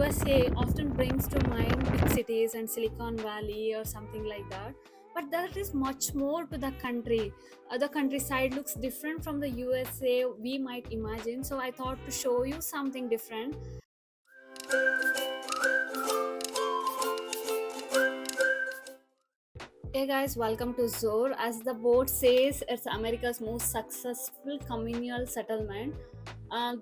USA often brings to mind big cities and Silicon Valley or something like that. But there is much more to the country. The countryside looks different from the USA we might imagine. So I thought to show you something different. Hey guys, welcome to Zor. As the board says, it's America's most successful communal settlement.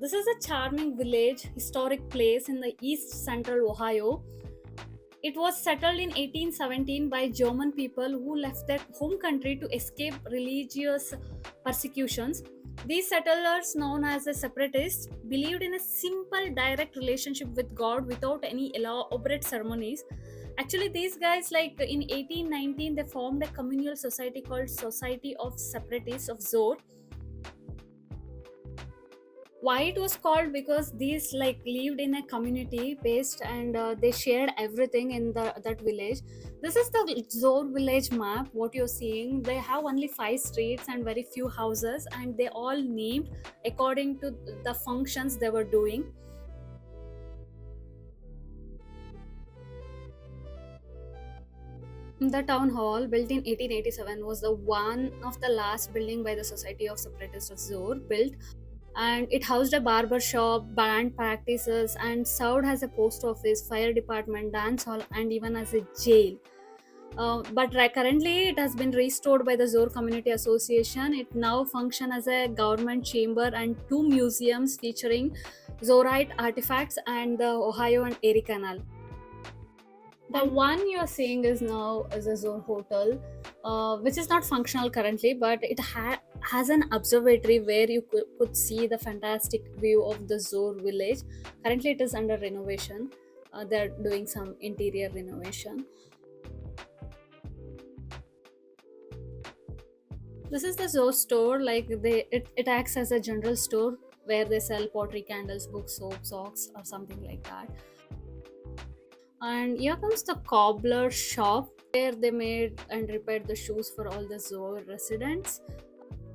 This is a charming village, historic place in the east central Ohio. It was settled in 1817 by German people who left their home country to escape religious persecutions. These settlers, known as the separatists, believed in a simple, direct relationship with God without any elaborate ceremonies. Actually, these guys, like in 1819, they formed a communal society called Society of Separatists of Zor. Why it was called? Because these like lived in a community based, and they shared everything in that village. This is the Zor village map. What you're seeing, they have only 5 streets and very few houses, and they all named according to the functions they were doing. The town hall, built in 1887, was the one of the last building by the Society of Separatists of Zor built, and it housed a barber shop, band practices, and served as a post office, fire department, dance hall, and even as a jail. But currently, it has been restored by the Zor Community Association. It now functions as a government chamber and 2 museums featuring Zorite artifacts and the Ohio and Erie Canal. The one you are seeing is now is a Zor Hotel, which is not functional currently, but it has an observatory where you could see the fantastic view of the Zor village. Currently, it is under renovation. They're doing some interior renovation. This is the Zor store. Like it acts as a general store where they sell pottery, candles, books, soap, socks, or something like that. And here comes the cobbler shop where they made and repaired the shoes for all the Zor residents.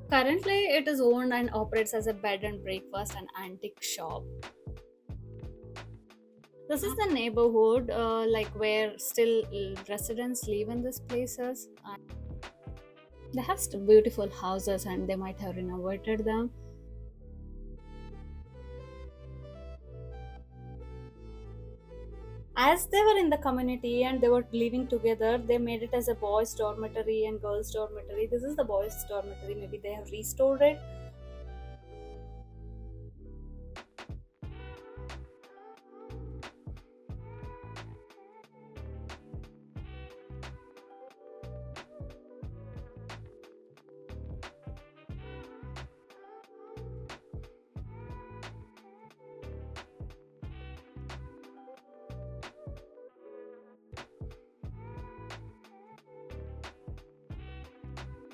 Currently, it is owned and operates as a bed and breakfast and antique shop. This is the neighborhood, like where still residents live in these places. And they have still beautiful houses, and they might have renovated them. As they were in the community and they were living together, they made it as a boys dormitory and girls dormitory. This is the boys dormitory. Maybe they have restored it.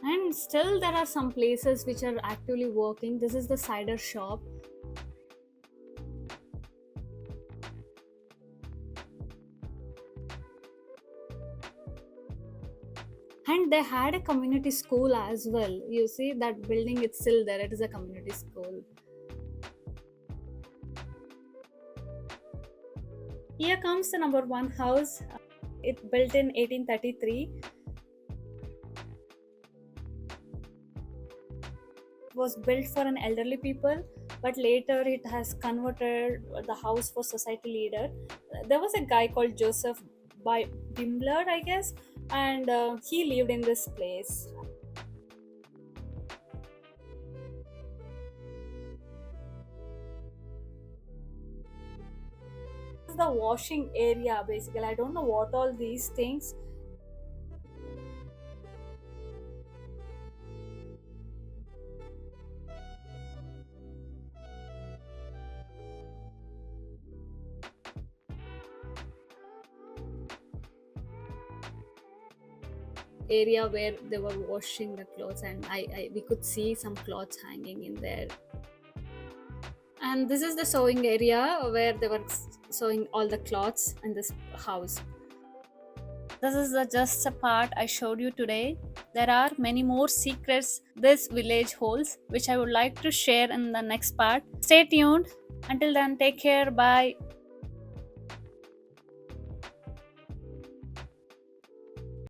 And still there are some places which are actively working. This is the cider shop. And they had a community school as well. You see that building, it's still there. It is a community school. Here comes the number one house. It built in 1833. Was built for an elderly people, but later it has converted the house for society leader. There was a guy called Joseph by Bimler, I guess, and he lived in this place. This is the washing area basically. I don't know what all these things. Area where they were washing the clothes, and I we could see some clothes hanging in there. And this is the sewing area where they were sewing all the clothes in this house. This is just a part I showed you today. There are many more secrets this village holds, which I would like to share in the next part. Stay tuned. Until then, take care. Bye.